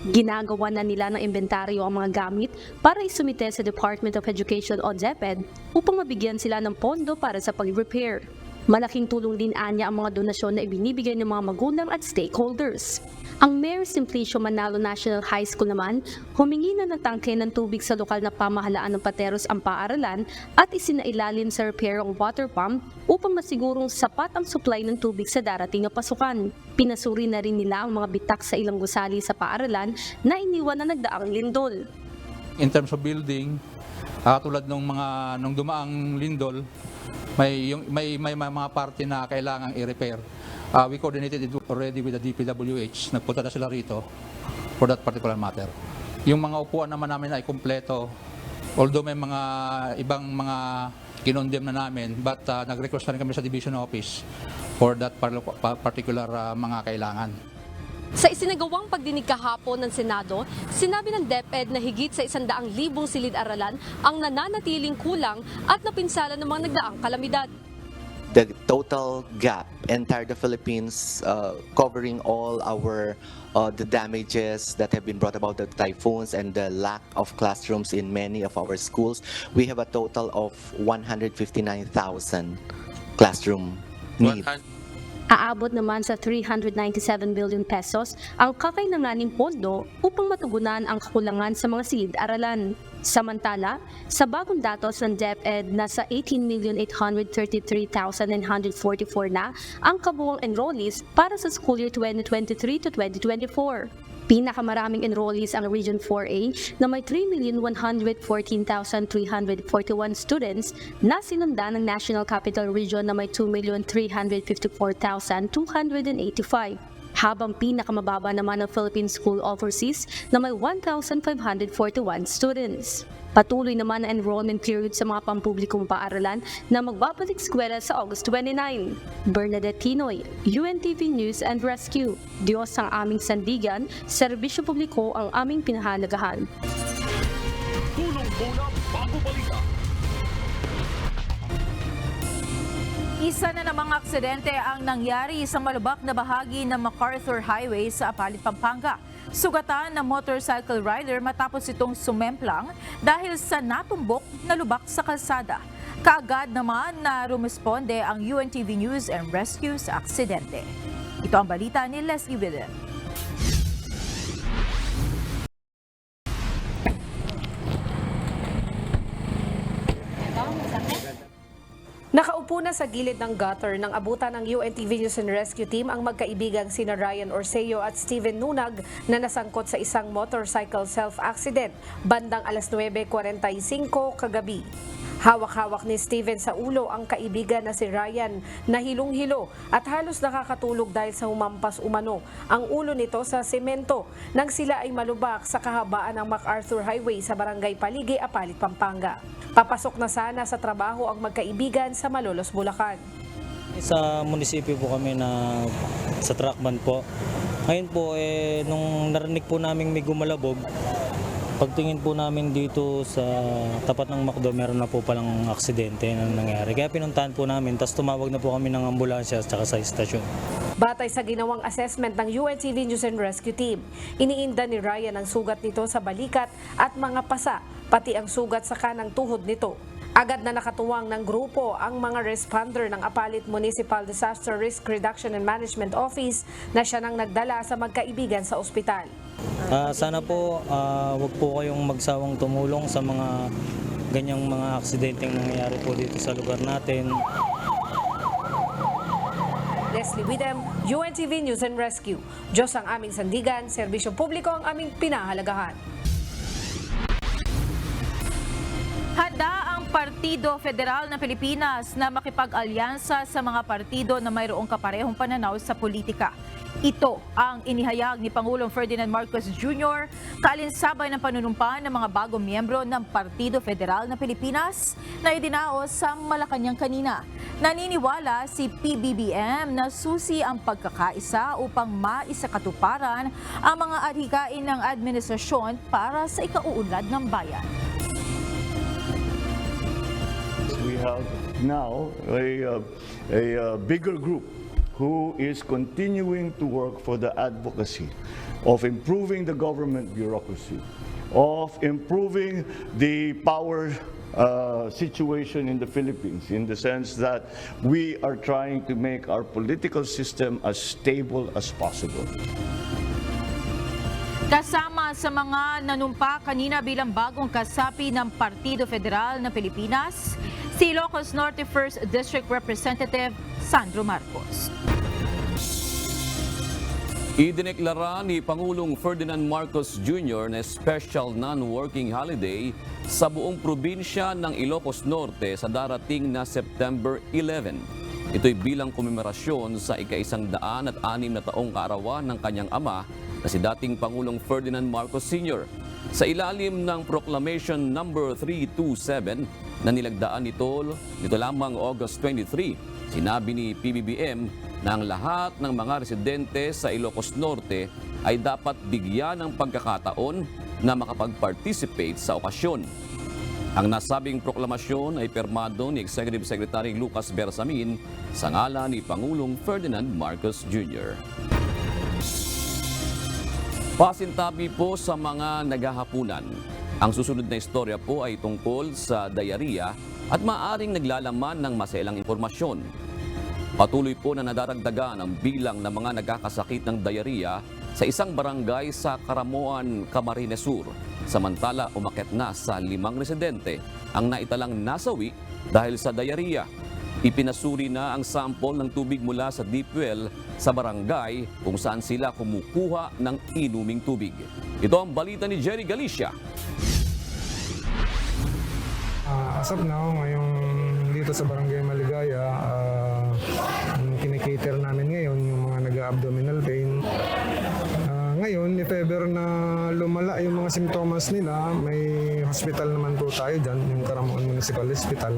Ginagawa na nila ng inventaryo ang mga gamit para isumite sa Department of Education o DepEd upang mabigyan sila ng pondo para sa pag-repair. Malaking tulong din anya ang mga donasyon na ibinibigay ng mga magulang at stakeholders. Ang Mayor Simplicio Manalo National High School naman, humingi na ng tangke ng tubig sa lokal na pamahalaan ng Pateros ang paaralan at isinailalim sa repair ang water pump upang masigurong sapat ang supply ng tubig sa darating na pasukan. Pinasuri na rin nila ang mga bitak sa ilang gusali sa paaralan na iniwan na nagdaang lindol. In terms of building, tulad nung dumaang lindol, may mga parte na kailangang i-repair. We coordinated it already with the DPWH. Nagpunta na sila rito for that particular matter. Yung mga upuan naman namin ay kumpleto. Although may mga ibang mga kinondem na namin, but nag-request na rin kami sa division office for that particular mga kailangan. Sa isinagawang pagdinig kahapon ng Senado, sinabi ng DepEd na higit sa 100,000 silid-aralan ang nananatiling kulang at napinsala ng mga nagdaang kalamidad. The total gap, entire the Philippines, covering all our the damages that have been brought about the typhoons and the lack of classrooms in many of our schools, we have a total of 159,000 classroom needs. Aabot naman sa 397 billion pesos ang kakailanganing pondo upang matugunan ang kakulangan sa mga silid-aralan. Samantala, sa bagong datos ng DepEd, nasa 18,833,944 na ang kabuuang enrollees para sa school year 2023 to 2024. Pinakamaraming enrollees ang Region 4A na may 3,114,341 students na sinundan ng National Capital Region na may 2,354,285. Habang pinakamababa naman ang Philippine School Overseas na may 1,541 students. Patuloy naman ang enrollment period sa mga pampublikong paaralan na magbabalik eskwela sa August 29. Bernadette Tinoy, UNTV News and Rescue. Diyos ang aming sandigan, serbisyo publiko ang aming pinahalagahan. Tulong muna bago balita. Isa na namang aksidente ang nangyari sa malubak na bahagi ng MacArthur Highway sa Apalit, Pampanga. Sugatan ng motorcycle rider matapos itong sumemplang dahil sa natumbok na lubak sa kalsada. Kaagad naman na rumisponde ang UNTV News and Rescue sa aksidente. Ito ang balita ni Leslie William. Nakaupo na sa gilid ng gutter nang abutan ng UNTV News and Rescue Team ang magkaibigang sina Ryan Orseo at Steven Nunag na nasangkot sa isang motorcycle self-accident bandang alas 9:45 kagabi. Hawak-hawak ni Steven sa ulo ang kaibigan na si Ryan na hilong-hilo at halos nakakatulog dahil sa humampas umano ang ulo nito sa semento nang sila ay malubak sa kahabaan ng MacArthur Highway sa Barangay Paligi, Apalit, Pampanga. Papasok na sana sa trabaho ang magkaibigan sa Malolos, Bulacan. Sa munisipyo po kami na sa Trackman po. Ngayon po, nung narinig po namin may gumalabog, pagtingin po namin dito sa tapat ng MacDo, meron na po palang aksidente na nangyari. Kaya pinuntahan po namin, tapos tumawag na po kami ng ambulansya at sa istasyon. Batay sa ginawang assessment ng UNTV News and Rescue Team, iniinda ni Ryan ang sugat nito sa balikat at mga pasa, pati ang sugat sa kanang tuhod nito. Agad na nakatuwang ng grupo ang mga responder ng Apalit Municipal Disaster Risk Reduction and Management Office na siya nang nagdala sa magkaibigan sa ospital. Sana po wag po kayong magsawang tumulong sa mga ganyang mga aksidenteng nangyayari po dito sa lugar natin. Leslie Widem, UNTV News and Rescue. Diyos ang aming sandigan, serbisyo publiko ang aming pinahalagahan. Handa ang Partido Federal ng Pilipinas na makipag-alyansa sa mga partido na mayroong kaparehong pananaw sa politika. Ito ang inihayag ni Pangulong Ferdinand Marcos Jr. kaalinsabay ng panunumpa ng mga bagong miyembro ng Partido Federal ng Pilipinas na idinaos sa Malacanang kanina. Naniniwala si PBBM na susi ang pagkakaisa upang maisakatuparan ang mga adhikain ng administrasyon para sa ikauunlad ng bayan. We have now a bigger group who is continuing to work for the advocacy of improving the government bureaucracy, of improving the power situation in the Philippines, in the sense that we are trying to make our political system as stable as possible. Kasama sa mga nanumpa kanina bilang bagong kasapi ng Partido Federal ng Pilipinas, si Ilocos Norte 1st District Representative Sandro Marcos. Idineklara ni Pangulong Ferdinand Marcos Jr. na special non-working holiday sa buong probinsya ng Ilocos Norte sa darating na September 11. Ito'y bilang komemerasyon sa ika-106 na taong kaarawan ng kanyang ama na si dating Pangulong Ferdinand Marcos Sr. Sa ilalim ng Proclamation No. 327 na nilagdaan nito lamang August 23, sinabi ni PBBM na ang lahat ng mga residente sa Ilocos Norte ay dapat bigyan ng pagkakataon na makapag-participate sa okasyon. Ang nasabing proklamasyon ay permado ni Executive Secretary Lucas Bersamin sa ngalan ni Pangulong Ferdinand Marcos Jr. Pasintabi po sa mga naghahapunan. Ang susunod na istorya po ay tungkol sa diarrhea at maaring naglalaman ng maselang impormasyon. Patuloy po na nadaragdagan ang bilang ng mga nagkakasakit ng diarrhea sa isang barangay sa Caramoan, Camarines Sur. Samantala, umakyat na sa 5 residente ang naitalang nasawi dahil sa diarrhea. Ipinasuri na ang sample ng tubig mula sa deep well sa barangay kung saan sila kumukuha ng inuming tubig. Ito ang balita ni Jerry Galicia. As of now, ngayong dito sa Barangay Maligaya, kinikater namin ngayon yung mga nag-abdominal pain. Ngayon, if ever na lumala yung mga simptomas nila, may hospital naman po tayo dyan, yung Caramoan Municipal Hospital.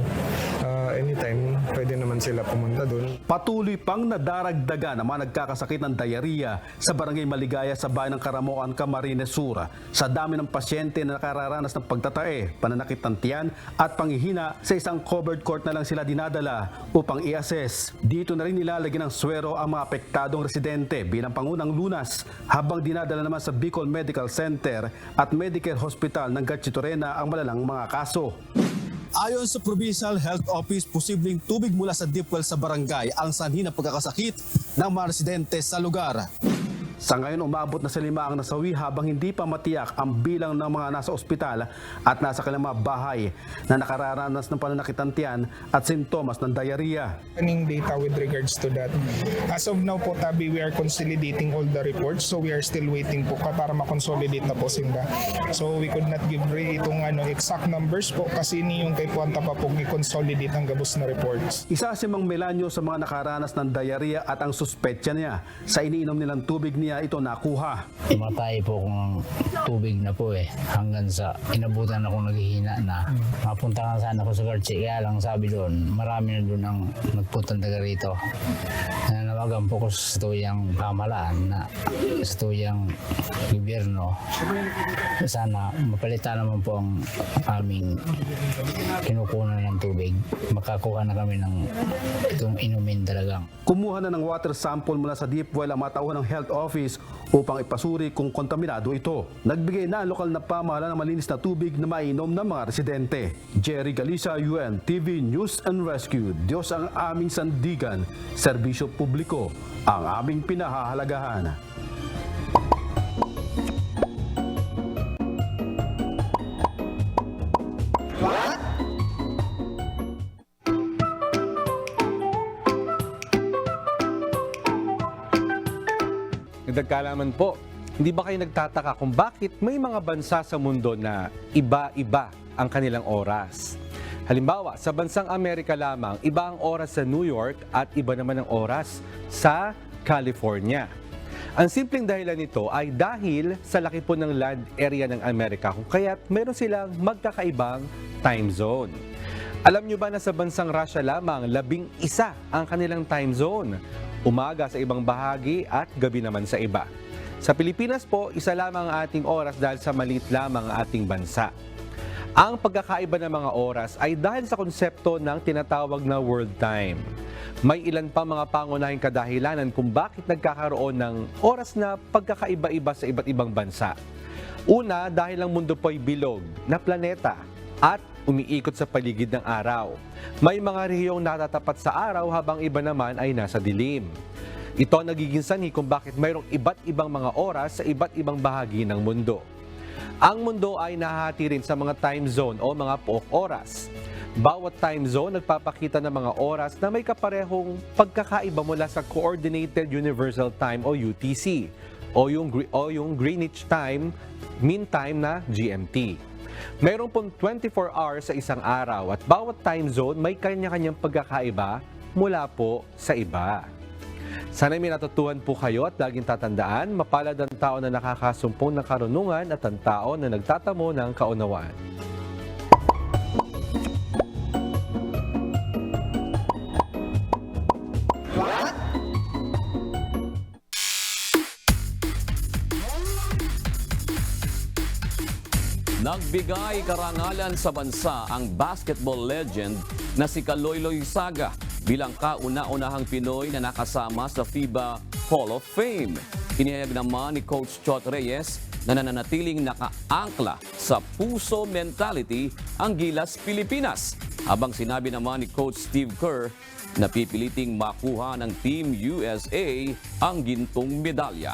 Anytime, pwede naman sila pumunta doon. Patuloy pang nadaragdagan ang mga nagkakasakit ng diarrhea sa Barangay Maligaya sa bayan ng Caramoan, Camarines Sur. Sa dami ng pasyente na nakararanas ng pagtatae, pananakit ng tiyan at panghihina, sa isang covered court na lang sila dinadala upang i-assess. Dito na rin nilalagyan ng swero ang mga apektadong residente bilang pangunang lunas, habang dinadala naman sa Bicol Medical Center at Medicare Hospital ng Gatchitoren ang malalang mga kaso. Ayon sa Provincial Health Office, posibleng tubig mula sa deep well sa barangay ang sanhi ng pagkakasakit ng mga residente sa lugar. Sa ngayon, umabot na sa 5 ang nasawi habang hindi pa matiyak ang bilang ng mga nasa ospital at nasa kanilang mga bahay na nakararanas ng pananakit ng tiyan at sintomas ng diarrhea. Data with regards to that. As of now po, Tabi, we are consolidating all the reports, so we are still waiting po para makonsolidate na po sila. So we could not give itong exact numbers po kasi ni yung kay Puanta pa pong i-consolidate ang gabos na reports. Isa si Mang Melanio sa mga nakaranas ng diarrhea at ang suspetsya niya sa iniinom nilang tubig niya ito nakuha. Tumatay po akong tubig na po hanggang sa inabutan ako naghihina na. Mapunta ka sana ako sa Garchi, kaya lang sabi doon, marami na doon ang nagpuntang taga rito. Nanawagan po ko sa tuyang pamahalaan na sa tuyang gobyerno. Sana mapalitan naman po ang aming kinukunan ng tubig. Makakuha na kami ng itong inumin talagang. Kumuha na ng water sample mula sa deep well ang matauhan ng health office upang ipasuri kung kontaminado ito. Nagbigay na ang lokal na pamahalaan ng malinis na tubig na mainom ng mga residente. Jerry Galicia, UNTV News and Rescue. Diyos ang aming sandigan, serbisyo publiko ang aming pinahahalagahan. Nagkalaman po, hindi ba kayo nagtataka kung bakit may mga bansa sa mundo na iba-iba ang kanilang oras? Halimbawa, sa bansang Amerika lamang, iba ang oras sa New York at iba naman ang oras sa California. Ang simpleng dahilan nito ay dahil sa laki po ng land area ng Amerika kung kaya't meron silang magkakaibang time zone. Alam nyo ba na sa bansang Russia lamang, 11 ang kanilang time zone? Umaga sa ibang bahagi at gabi naman sa iba. Sa Pilipinas po, isa lamang ang ating oras dahil sa maliit lamang ang ating bansa. Ang pagkakaiba ng mga oras ay dahil sa konsepto ng tinatawag na world time. May ilan pa mga pangunahing kadahilanan kung bakit nagkakaroon ng oras na pagkakaiba-iba sa iba't ibang bansa. Una, dahil ang mundo po ay bilog na planeta at umiikot sa paligid ng araw. May mga rehiyong natatapat sa araw habang iba naman ay nasa dilim. Ito ang nagiging sanhi kung bakit mayroong iba't ibang mga oras sa iba't ibang bahagi ng mundo. Ang mundo ay nahahati rin sa mga time zone o mga pook oras. Bawat time zone nagpapakita ng mga oras na may kaparehong pagkakaiba mula sa Coordinated Universal Time o UTC o yung Greenwich Time, Mean Time na GMT. Mayroon pong 24 hours sa isang araw at bawat time zone may kanya-kanyang pagkakaiba mula po sa iba. Sana may natutuhan po kayo at laging tatandaan, mapalad ang tao na nakakasumpong ng karunungan at ang tao na nagtatamo ng kaunawaan. Nagbigay karangalan sa bansa ang basketball legend na si Kaloyloy Saga bilang kauna-unahang Pinoy na nakasama sa FIBA Hall of Fame. Inihayag naman ni Coach Chot Reyes na nananatiling nakaangkla sa puso mentality ang Gilas Pilipinas. Habang sinabi naman ni Coach Steve Kerr na pipiliting makuha ng Team USA ang gintong medalya.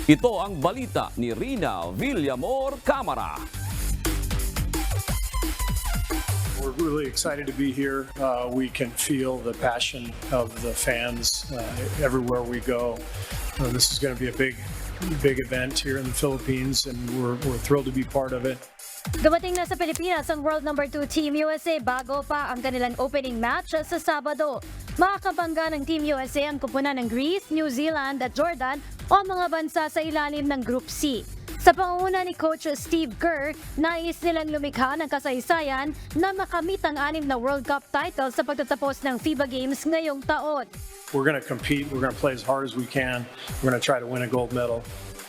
Ito ang balita ni Rina Villamor Camara. We're really excited to be here. We can feel the passion of the fans everywhere we go. This is going to be a big event here in the Philippines, and we're thrilled to be part of it. Dumating na sa Pilipinas ang World No. 2 Team USA bago pa ang kanilang opening match sa Sabado. Makakabangga ng Team USA ang kupunan ng Greece, New Zealand at Jordan o mga bansa sa ilalim ng Group C. Sa pangunguna ni Coach Steve Kerr, nais nilang lumikha ng kasaysayan na makamit ang 6 na World Cup title sa pagtatapos ng FIBA Games ngayong taon. We're going to compete. We're going to play as hard as we can. We're going to try to win a gold medal.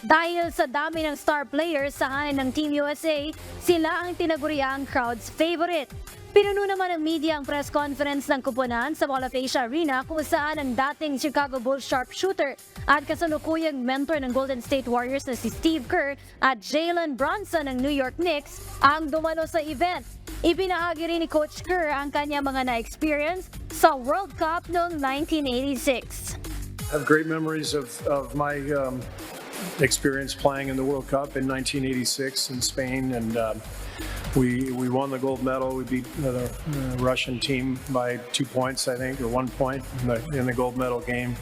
Dahil sa dami ng star players sa hanin ng Team USA, sila ang tinaguriang crowd's favorite. Pinuno naman ng media ang press conference ng kupunan sa Mall of Asia Arena kung saan ang dating Chicago Bulls sharpshooter at kasalukuyang mentor ng Golden State Warriors na si Steve Kerr at Jalen Brunson ng New York Knicks ang dumalo sa event. Ipinahagi rin ni Coach Kerr ang kanyang mga na-experience sa World Cup noong 1986. I have great memories of my experience playing in the World Cup in 1986 in Spain, and we won the gold medal. We beat the Russian team by 2 points, I think, or 1 point in the gold medal game.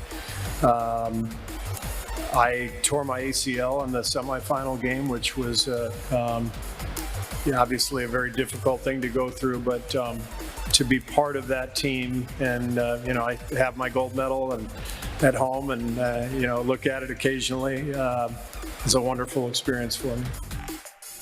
I tore my ACL in the semifinal game, which was obviously a very difficult thing to go through, but to be part of that team and I have my gold medal and at home and look at it occasionally is a wonderful experience for me.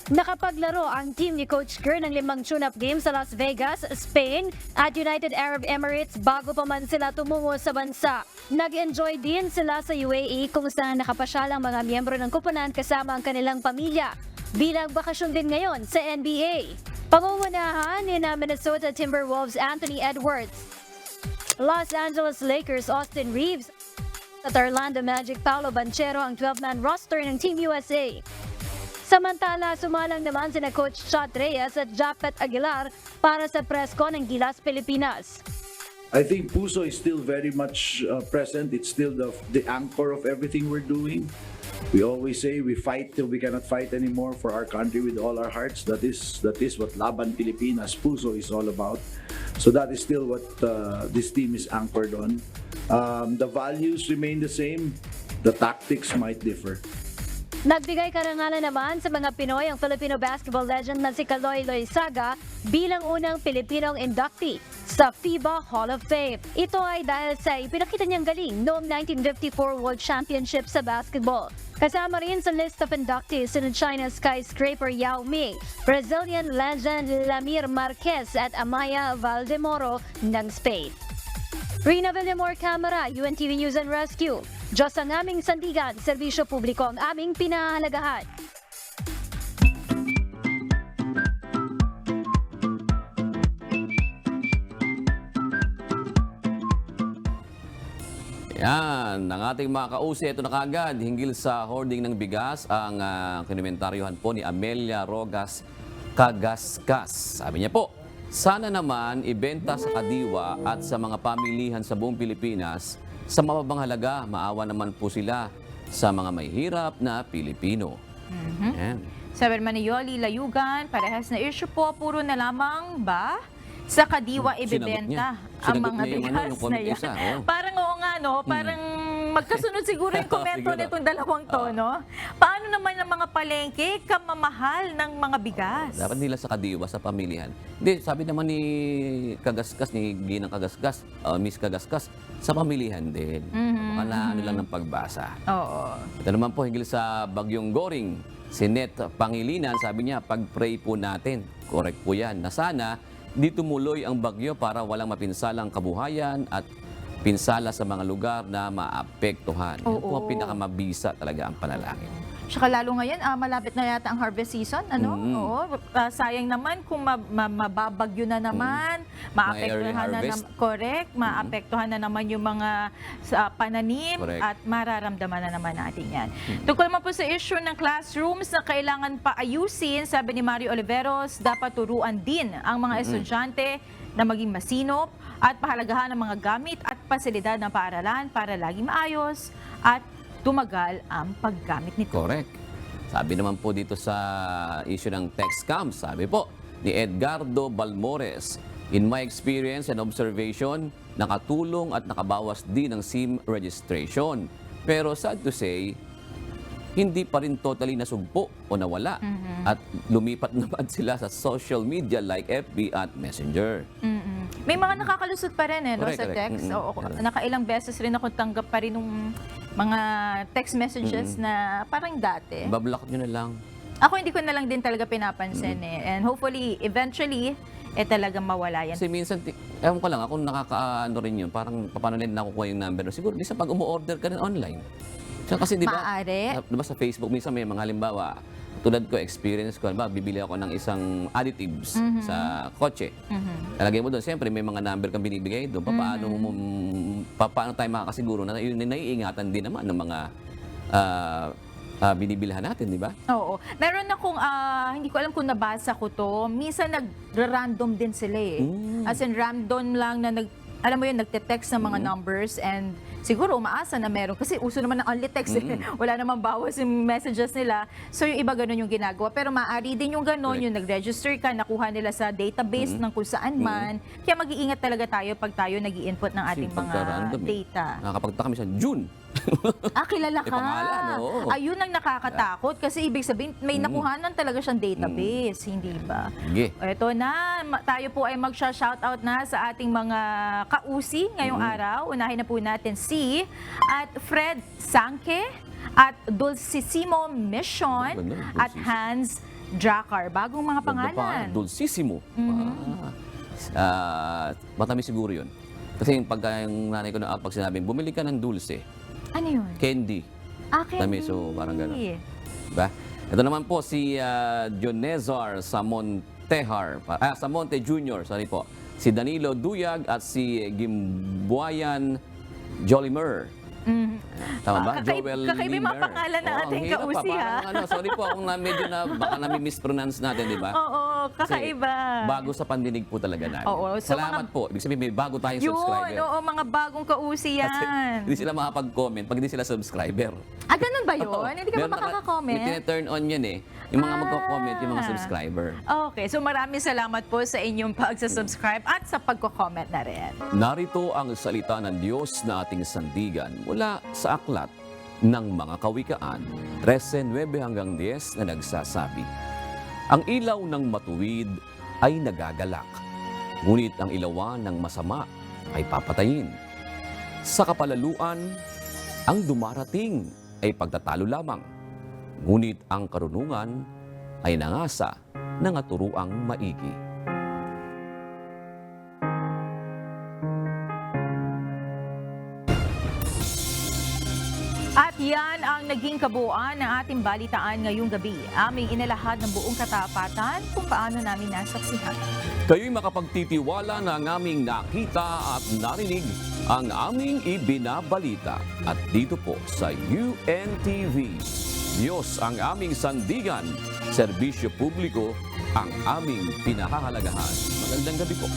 Nakapaglaro ang team ni Coach Kerr ng 5 tune-up games sa Las Vegas, Spain at United Arab Emirates bago pa man sila tumungo sa bansa. Nag-enjoy din sila sa UAE kung saan nakapasyal ang mga miyembro ng kupunan kasama ang kanilang pamilya. Bilang bakasyon din ngayon sa NBA. Pangungunahan ni Minnesota Timberwolves Anthony Edwards, Los Angeles Lakers Austin Reeves at Orlando Magic Paolo Banchero ang 12-man roster ng Team USA. Samantala, sumalang naman sina Coach Chot Reyes at Japet Aguilar para sa press con ng Gilas Pilipinas. I think puso is still very much present. It's still the anchor of everything we're doing. We always say we fight till we cannot fight anymore for our country with all our hearts. That is what Laban Pilipinas, puso is all about. So that is still what this team is anchored on. The values remain the same. The tactics might differ. Nagbigay karangalan naman sa mga Pinoy ang Filipino basketball legend na si Kaloy Loizaga bilang unang Pilipinong inductee sa FIBA Hall of Fame. Ito ay dahil sa ipinakita niyang galing noong 1954 World Championship sa basketball. Kasama rin sa list of inductees sina China skyscraper Yao Ming, Brazilian legend Lamir Marquez at Amaya Valdemoro ng Spain. Rina Villamor Camera, UNTV News and Rescue. Diyos ang aming sandigan, serbisyo publiko ang aming pinahalagahan. Yan, ang ating mga kausi, ito na kagad, hinggil sa hoarding ng bigas, ang kinumentaryohan po ni Amelia Rogas Kagaskas. Sabi niya po, sana naman ibenta sa kadiwa at sa mga pamilihan sa buong Pilipinas sa mababang halaga. Maawa naman po sila sa mga may hirap na Pilipino. Yan. Sabi naman ni Yoli Layugan, parehas na issue po, puro na lamang ba sa kadiwa ibebenta ang mga bigas na yan. Parang oo nga, no? Parang magkasunod siguro yung komento nitong dalawang to, no? Paano naman ang mga palengke kamamahal ng mga bigas? Dapat nila sa kadiwa, sa pamilihan. Hindi, sabi naman ni Kagaskas, ni Ginang Kagaskas, Miss Kagaskas, sa pamilihan din. Baka na ano lang ng pagbasa. Oo. Ito naman po, hinggil sa Bagyong Goring, si Net Pangilinan, sabi niya, pag-pray po natin. Correct po yan. Na sana, di tumuloy ang bagyo para walang mapinsalang kabuhayan at pinsala sa mga lugar na maapektuhan. Yan po ang pinakamabisa talaga ang panalangin. Tsaka lalo ngayon, malapit na yata ang harvest season, ano? Oo. Sayang naman kung mababagyo na naman, maapektuhan na naman, correct, maapektuhan na naman yung mga pananim at mararamdaman na naman natin yan. Tungkol naman po sa issue ng classrooms na kailangan pa ayusin, sabi ni Mario Oliveros, dapat turuan din ang mga estudyante na maging masinop at pahalagahan ng mga gamit at pasilidad ng paaralan para laging maayos at tumagal ang paggamit nito. Correct. Sabi naman po dito sa issue ng text scams, sabi po ni Edgardo Balmores, in my experience and observation, nakatulong at nakabawas din ng SIM registration. Pero sad to say, hindi pa rin totally nasugpo o nawala. At lumipat naman sila sa social media like FB at Messenger. May mga nakakalusot pa rin no, Correct, sa text. Nakailang beses rin ako tanggap pa rin ng mga text messages na parang dati. Bablock nyo na lang. Ako hindi ko na lang din talaga pinapansin And hopefully, eventually, talagang mawala yan. Kasi minsan, ewan ko lang, ako nakakaano rin yun. Parang paano nila nakukuha yung number. Siguro, minsan pag umu-order ka rin online. Kasi di ba, sa Facebook, minsan may mga halimbawa, tulad ko, experience ko, bibili ako ng isang additives sa kotse. Talagay mo doon, siyempre may mga number kang binibigay doon. Paano tayo makakasiguro na yun naiingatan din naman ng mga binibilhan natin, di ba? Oo. Meron akong, hindi ko alam kung nabasa ko to, minsan nag-random din sila As in, random lang na alam mo yun, nagte-text ng mga numbers and siguro umaasa na meron. Kasi uso naman ng only text. Wala namang bawas yung messages nila. So yung iba ganun yung ginagawa. Pero maaari din yung ganun, yung nag-register ka, nakuha nila sa database ng kung saan man. Kaya mag-iingat talaga tayo pag tayo nag-i-input ng ating mga data. Nakakapagtaka minsan, June. Kilala ka. Ayun ang nakakatakot kasi ibig sabihin may nakuhanan talaga siyang database, hindi ba? Ito na, tayo po ay magsha-shoutout na sa ating mga kausi ngayong araw. Unahin na po natin si at Fred Sanke at Dulcissimo Mission at Hans Dracar. Bagong mga pangalan. Dulcissimo. Matamis siguro yun. Kasi pagka yung nanay ko na pag sinabi, bumili ka ng dulce. Ano yun? Candy. Candy. So, parang gano'n. Diba? Ito naman po si Jonezar Samonte Jr. Sorry po. Si Danilo Duyag at si Gimbuayan Jolimer. Tama ba? Joel Kakaiba yung mga pangalan ng ating kausi, sorry po kung medyo baka nami-mispronounce natin, di ba? Oo, kakaiba. Kasi bago sa pandinig po talaga namin. So salamat po. Ibig sabihin, may bago tayong subscriber. Oo, mga bagong kausi yan. Kasi hindi sila makapag-comment pag hindi sila subscriber. Ganun ba yun? Hindi ka ba makaka-comment? Yung turn on yun Yung mga magko-comment, yung mga subscriber. Okay, so maraming salamat po sa inyong pag-subscribe at sa pagko-comment na rin. Narito ang salita ng Diyos na ating sandigan mula sa aklat ng mga kawikaan, 13:9 hanggang 10 na nagsasabi, ang ilaw ng matuwid ay nagagalak, ngunit ang ilawan ng masama ay papatayin. Sa kapalaluan, ang dumarating ay pagtatalo lamang, ngunit ang karunungan ay nangasa ng aturuang maigi. At yan ang naging kabuuan ng ating balitaan ngayong gabi. Aming inalahad ng buong katapatan kung paano namin nasaksihan. Kayo'y makapagtitiwala na ang aming nakita at narinig ang aming ibinabalita. At dito po sa UNTV, Diyos ang aming sandigan, serbisyo publiko ang aming pinahahalagahan. Magandang gabi po.